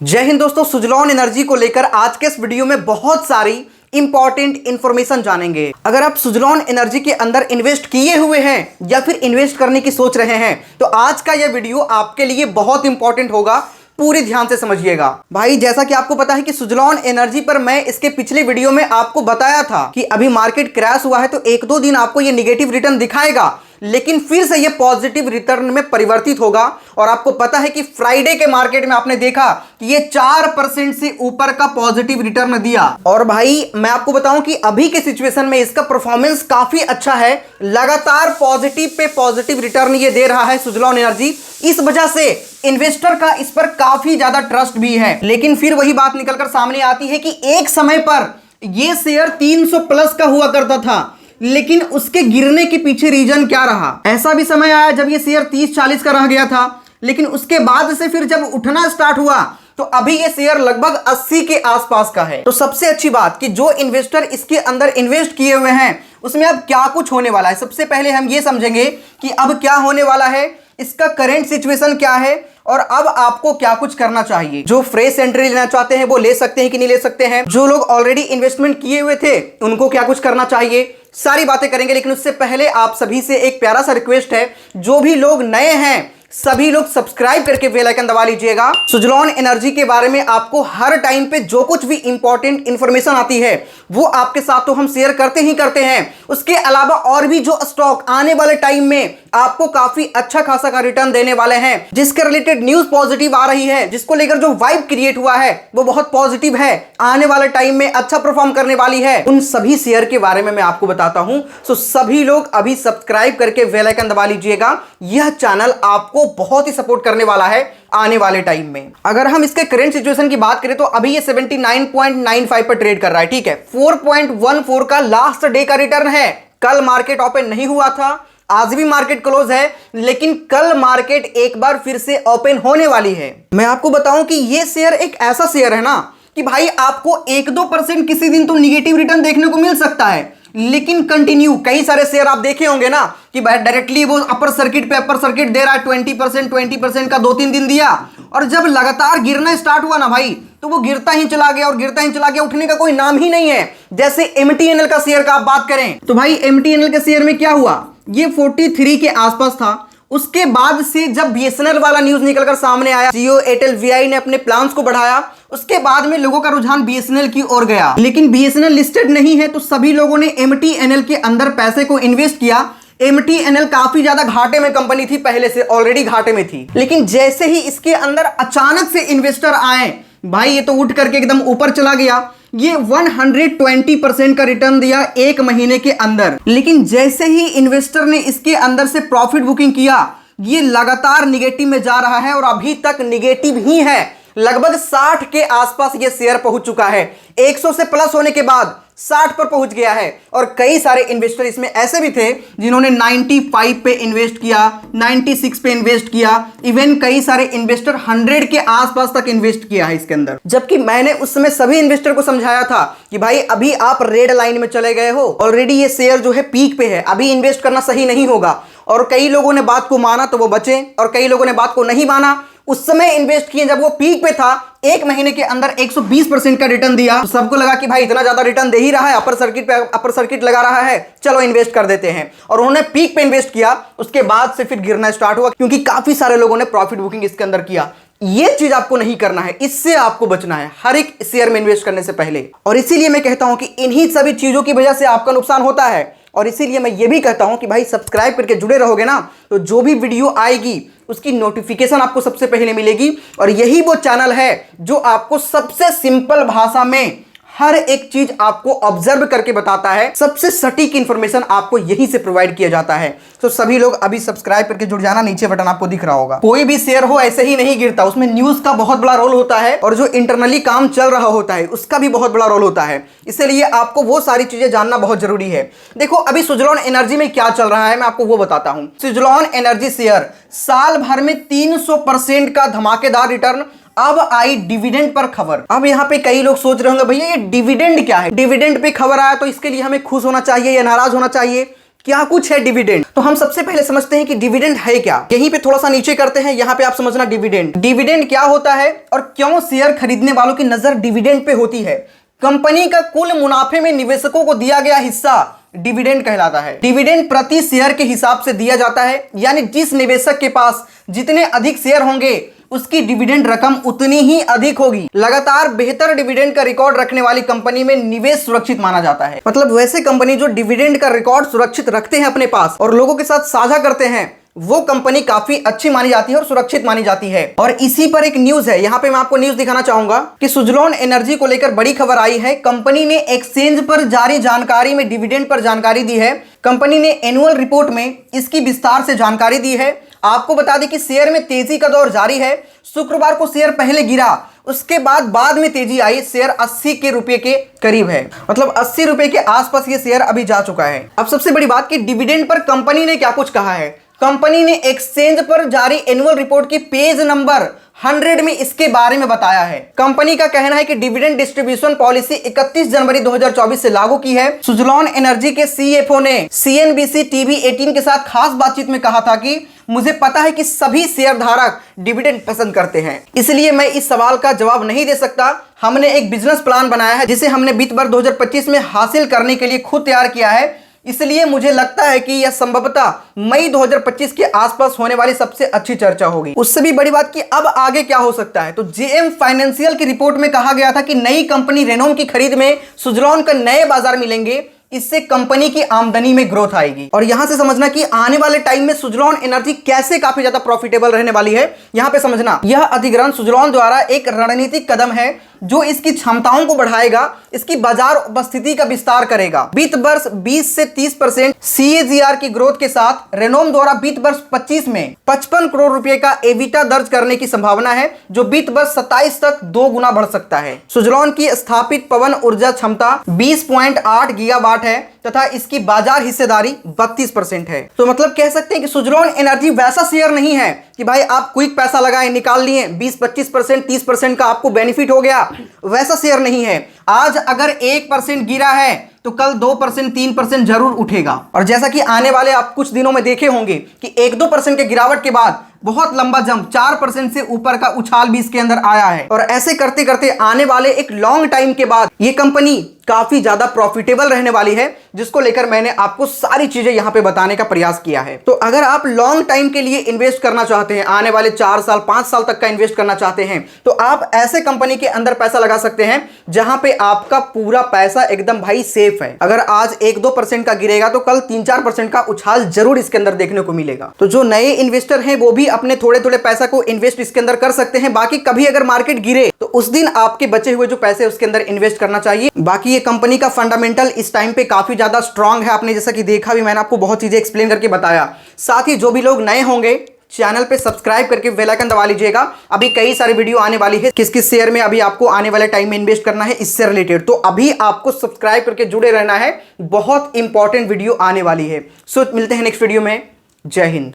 जय हिंद दोस्तों, सुजलॉन एनर्जी को लेकर आज के इस वीडियो में बहुत सारी इंपॉर्टेंट इंफॉर्मेशन जानेंगे। अगर आप सुजलॉन एनर्जी के अंदर इन्वेस्ट किए हुए हैं या फिर इन्वेस्ट करने की सोच रहे हैं तो आज का यह वीडियो आपके लिए बहुत इंपॉर्टेंट होगा। पूरी ध्यान से समझिएगा भाई। जैसा कि आपको पता है कि सुजलॉन एनर्जी पर मैं इसके पिछले वीडियो में आपको बताया था कि अभी मार्केट क्रैश हुआ है तो एक दो दिन आपको ये निगेटिव रिटर्न दिखाएगा, लेकिन फिर से ये पॉजिटिव रिटर्न में परिवर्तित होगा। और आपको पता है कि फ्राइडे के मार्केट में आपने देखा कि ये 4% से ऊपर का पॉजिटिव रिटर्न दिया। और भाई मैं आपको बताऊं कि अभी के सिचुएशन में इसका परफॉर्मेंस काफी अच्छा है, लगातार पॉजिटिव पे पॉजिटिव रिटर्न ये दे रहा है सुजलॉन एनर्जी। इस वजह से इन्वेस्टर का इस पर काफी ज्यादा ट्रस्ट भी है। लेकिन फिर वही बात निकलकर सामने आती है कि एक समय पर यह शेयर 300 प्लस का हुआ करता था, लेकिन उसके गिरने के पीछे रीजन क्या रहा। ऐसा भी समय आया जब ये शेयर 30-40 का रह गया था, लेकिन उसके बाद से फिर जब उठना स्टार्ट हुआ तो अभी ये शेयर लगभग 80 के आसपास का है। तो सबसे अच्छी बात कि जो इन्वेस्टर इसके अंदर इन्वेस्ट किए हुए हैं उसमें अब क्या कुछ होने वाला है। सबसे पहले हम ये समझेंगे कि अब क्या होने वाला है, इसका करंट सिचुएशन क्या है और अब आपको क्या कुछ करना चाहिए। जो फ्रेश एंट्री लेना चाहते हैं वो ले सकते हैं कि नहीं ले सकते हैं, जो लोग ऑलरेडी इन्वेस्टमेंट किए हुए थे उनको क्या कुछ करना चाहिए, सारी बातें करेंगे। लेकिन उससे पहले आप सभी से एक प्यारा सा रिक्वेस्ट है, जो भी लोग नए हैं सभी लोग सब्सक्राइब करके बेल आइकन दबा लीजिएगा। सुजलॉन एनर्जी के बारे में आपको हर टाइम पे जो कुछ भी इंपॉर्टेंट इंफॉर्मेशन आती है वो आपके साथ तो हम शेयर करते ही करते हैं। उसके अलावा और भी जो स्टॉक आने वाले टाइम में आपको काफी अच्छा खासा का रिटर्न देने वाले हैं, जिसके रिलेटेड न्यूज पॉजिटिव आ रही है, जिसको लेकर जो वाइब क्रिएट हुआ है वो बहुत पॉजिटिव है, आने वाले टाइम में अच्छा परफॉर्म करने वाली है, उन सभी शेयर के बारे में मैं आपको बताता हूं। सो सभी लोग अभी सब्सक्राइब करके बेल आइकन दबा लीजिएगा। यह चैनल आपको बहुत ही सपोर्ट करने वाला है आने वाले टाइम में। अगर हम इसके करंट सिचुएशन की बात करें तो अभी ये 79.95 पर ट्रेड कर रहा है, ठीक है। 4.14 का लास्ट डे का रिटर्न है। कल मार्केट ओपन नहीं हुआ था, आज भी मार्केट क्लोज है, लेकिन कल मार्केट एक बार फिर से ओपन होने वाली है। मैं आपको बताऊं कि ये शेयर एक ऐसा शेयर है ना कि भाई आपको 1-2% किसी दिन तो निगेटिव रिटर्न देखने को मिल सकता है, लेकिन कंटिन्यू कई सारे शेयर आप देखे होंगे ना कि भाई डायरेक्टली वो अपर सर्किट पे अपर सर्किट दे रहा है, 20% का 2-3 दिन दिया, और जब लगातार गिरना स्टार्ट हुआ ना भाई तो वो गिरता ही चला गया और गिरता ही चला गया, उठने का कोई नाम ही नहीं है। जैसे MTNL का शेयर का आप बात करें तो भाई MTNL के शेयर में क्या हुआ, ये 43 के आसपास था। उसके बाद से जब BSNL वाला न्यूज निकलकर सामने आया, जियो एयरटेल VI ने अपने प्लान्स को बढ़ाया, उसके बाद में लोगों का रुझान BSNL की ओर गया। लेकिन BSNL लिस्टेड नहीं है तो सभी लोगों ने MTNL के अंदर पैसे को इन्वेस्ट किया। MTNL काफी ज्यादा घाटे में कंपनी थी, पहले से ऑलरेडी घाटे में थी, लेकिन जैसे ही इसके अंदर अचानक से इन्वेस्टर आए भाई ये तो उठ करके एकदम ऊपर चला गया। ये 120% का रिटर्न दिया एक महीने के अंदर। लेकिन जैसे ही इन्वेस्टर ने इसके अंदर से प्रॉफिट बुकिंग किया ये लगातार निगेटिव में जा रहा है और अभी तक निगेटिव ही है। लगभग 60 के आसपास ये शेयर पहुंच चुका है। 100 से प्लस होने के बाद 60 पर पहुंच गया है। और कई सारे इन्वेस्टर इसमें ऐसे भी थे जिन्होंने 95 पे इन्वेस्ट किया, 96 पे इन्वेस्ट किया, इवन कई सारे इन्वेस्टर 100 के आसपास तक इन्वेस्ट किया है इसके अंदर। जबकि मैंने उस समय सभी इन्वेस्टर को समझाया था कि भाई अभी आप रेड लाइन में चले गए हो, ऑलरेडी ये शेयर जो है पीक पे है, अभी इन्वेस्ट करना सही नहीं होगा। और कई लोगों ने बात को माना तो वो बचे और कई लोगों ने बात को नहीं माना, उस समय इन्वेस्ट किए जब वो पीक पे था, एक महीने के अंदर 120% का रिटर्न दिया। तो सबको लगा कि भाई इतना ज्यादा रिटर्न दे ही रहा है, अपर सर्किट पे अपर सर्किट लगा रहा है, चलो इन्वेस्ट कर देते हैं। और उन्होंने पीक पे इन्वेस्ट किया, उसके बाद से फिर गिरना स्टार्ट हुआ क्योंकि काफी सारे लोगों ने प्रॉफिट बुकिंग इसके अंदर किया। ये चीज आपको नहीं करना है, इससे आपको बचना है हर एक शेयर में इन्वेस्ट करने से पहले। और इसीलिए मैं कहता हूं कि इन्हीं सभी चीजों की वजह से आपका नुकसान होता है। और इसीलिए मैं ये भी कहता हूं कि भाई सब्सक्राइब करके जुड़े रहोगे ना तो जो भी वीडियो आएगी उसकी नोटिफिकेशन आपको सबसे पहले मिलेगी। और यही वो चैनल है जो आपको सबसे सिंपल भाषा में हर एक चीज आपको ऑब्जर्व करके बताता है, सबसे सटीक इंफॉर्मेशन आपको यहीं से प्रोवाइड किया जाता है। तो सभी लोग अभी सब्सक्राइब करके जुड़ जाना, नीचे बटन आपको दिख रहा होगा। कोई भी शेयर हो ऐसे ही नहीं गिरता, उसमें न्यूज का बहुत बड़ा रोल होता है और जो इंटरनली काम चल रहा होता है उसका भी बहुत बड़ा रोल होता है। इसलिए आपको वो सारी चीजें जानना बहुत जरूरी है। देखो अभी सुजलॉन एनर्जी में क्या चल रहा है मैं आपको वो बताता हूं। सुजलॉन एनर्जी शेयर साल भर में 300% का धमाकेदार रिटर्न। अब आई डिविडेंड पर खबर। अब यहां पे कई लोग सोच रहे होंगे भैया ये डिविडेंड क्या है, डिविडेंड पे खबर आया तो इसके लिए हमें खुश होना चाहिए या नाराज होना चाहिए। क्या कुछ है डिविडेंड। तो हम सबसे पहले समझते हैं कि डिविडेंड है क्या। यहीं पे थोड़ा सा नीचे करते हैं, यहां पे आप समझना डिविडेंड। डिविडेंड क्या होता है और क्यों शेयर खरीदने वालों की नजर डिविडेंड पे होती है। कंपनी का कुल मुनाफे में निवेशकों को दिया गया हिस्सा डिविडेंड कहलाता है। डिविडेंड प्रति शेयर के हिसाब से दिया जाता है, यानी जिस निवेशक के पास जितने अधिक शेयर होंगे उसकी डिविडेंड रकम उतनी ही अधिक होगी। लगातार बेहतर डिविडेंड का रिकॉर्ड रखने वाली कंपनी में निवेश सुरक्षित माना जाता है। मतलब वैसे कंपनी जो डिविडेंड का रिकॉर्ड सुरक्षित रखते हैं अपने पास और लोगों के साथ साझा करते हैं, वो कंपनी काफी अच्छी मानी जाती है और सुरक्षित मानी जाती है। और इसी पर एक न्यूज है, यहां पे मैं आपको न्यूज दिखाना चाहूंगा कि सुजलॉन एनर्जी को लेकर बड़ी खबर आई है। कंपनी ने एक्सचेंज पर जारी जानकारी में डिविडेंड पर जानकारी दी है। कंपनी ने एनुअल रिपोर्ट में इसकी विस्तार से जानकारी दी है। आपको बता दें कि शेयर में तेजी का दौर जारी है। शुक्रवार को शेयर पहले गिरा, उसके बाद में तेजी आई। शेयर 80 के रुपए के करीब है, मतलब 80 रुपए के आसपास ये शेयर अभी जा चुका है। अब सबसे बड़ी बात कि डिविडेंड पर कंपनी ने क्या कुछ कहा है। कंपनी ने एक्सचेंज पर जारी एनुअल रिपोर्ट की पेज नंबर 100 में इसके बारे में बताया है। कंपनी का कहना है कि डिविडेंड डिस्ट्रीब्यूशन पॉलिसी 31 जनवरी 2024 से लागू की है। सुजलॉन एनर्जी के सीएफओ ने सीएनबीसी टीवी 18 के साथ खास बातचीत में कहा था कि मुझे पता है कि सभी शेयर धारक डिविडेंड पसंद करते हैं, इसलिए मैं इस सवाल का जवाब नहीं दे सकता। हमने एक बिजनेस प्लान बनाया है जिसे हमने वित्त वर्ष 2025 में हासिल करने के लिए खुद तैयार किया है, इसलिए मुझे लगता है कि यह संभवतः मई 2025 के आसपास होने वाली सबसे अच्छी चर्चा होगी। उससे भी बड़ी बात कि अब आगे क्या हो सकता है। तो जेएम फाइनेंशियल की रिपोर्ट में कहा गया था कि नई कंपनी रेनोम की खरीद में सुजलॉन को नए बाजार मिलेंगे, इससे कंपनी की आमदनी में ग्रोथ आएगी। और यहां से समझना कि आने वाले टाइम में सुजलॉन एनर्जी कैसे काफी ज्यादा प्रॉफिटेबल रहने वाली है। यहां पे समझना यह अधिग्रहण सुजलॉन द्वारा एक रणनीतिक कदम है जो इसकी क्षमताओं को बढ़ाएगा, इसकी बाजार उपस्थिति का विस्तार करेगा। वित्त वर्ष 20 से 30% CAGR की ग्रोथ के साथ रेनोम द्वारा वित्त वर्ष 25 में 55 करोड़ रुपए का एबिटा दर्ज करने की संभावना है, जो वित्त वर्ष 27 तक 2 गुना बढ़ सकता है। सुजलॉन की स्थापित पवन ऊर्जा क्षमता 20.8 गीगावाट है तथा इसकी बाजार हिस्सेदारी 32% है। तो मतलब कह सकते हैं कि सुजलॉन एनर्जी वैसा शेयर नहीं है कि भाई आप क्विक पैसा लगाए निकाल लिए 20-25% 30% का आपको बेनिफिट हो गया, वैसा शेयर नहीं है। आज अगर 1% गिरा है तो कल 2% 3% जरूर उठेगा। और जैसा कि आने वाले आप कुछ दिनों में देखे होंगे कि 1-2% के गिरावट के बाद बहुत लंबा जंप 4% से ऊपर का उछाल भी इसके अंदर आया है। और ऐसे करते करते आने वाले एक लॉन्ग टाइम के बाद ये कंपनी काफी ज्यादा प्रॉफिटेबल रहने वाली है, जिसको लेकर मैंने आपको सारी चीजें यहां पे बताने का प्रयास किया है। तो अगर आप लॉन्ग टाइम के लिए इन्वेस्ट करना चाहते हैं, आने वाले 4 साल 5 साल तक का इन्वेस्ट करना चाहते हैं, तो आप ऐसे कंपनी के अंदर पैसा लगा सकते हैं जहां पे आपका पूरा पैसा एकदम भाई सेफ है। अगर आज 1-2% का गिरेगा तो कल 3-4% का उछाल जरूर इसके अंदर देखने को मिलेगा। तो जो नए इन्वेस्टर हैं वो भी अपने थोड़े थोड़े पैसा को इन्वेस्ट इसके अंदर कर सकते हैं। बाकी कभी अगर मार्केट गिरे तो उस दिन आपके बचे हुए जो पैसे उसके अंदर इन्वेस्ट करना चाहिए। बाकी ये कंपनी का फंडामेंटल इस टाइम पे काफी ज्यादा स्ट्रांग है। आपने जैसा कि देखा भी, मैंने आपको बहुत चीजें एक्सप्लेन करके बताया। साथ ही जो भी लोग नए होंगे चैनल पे सब्सक्राइब करके बेल आइकन दबा लीजिएगा। अभी कई सारी वीडियो आने वाली है, किस किस शेयर में अभी आपको आने वाले टाइम में इन्वेस्ट करना है इससे रिलेटेड। तो अभी आपको सब्सक्राइब करके जुड़े रहना है, बहुत इंपॉर्टेंट वीडियो आने वाली है। सो मिलते हैं नेक्स्ट वीडियो में। जय हिंद।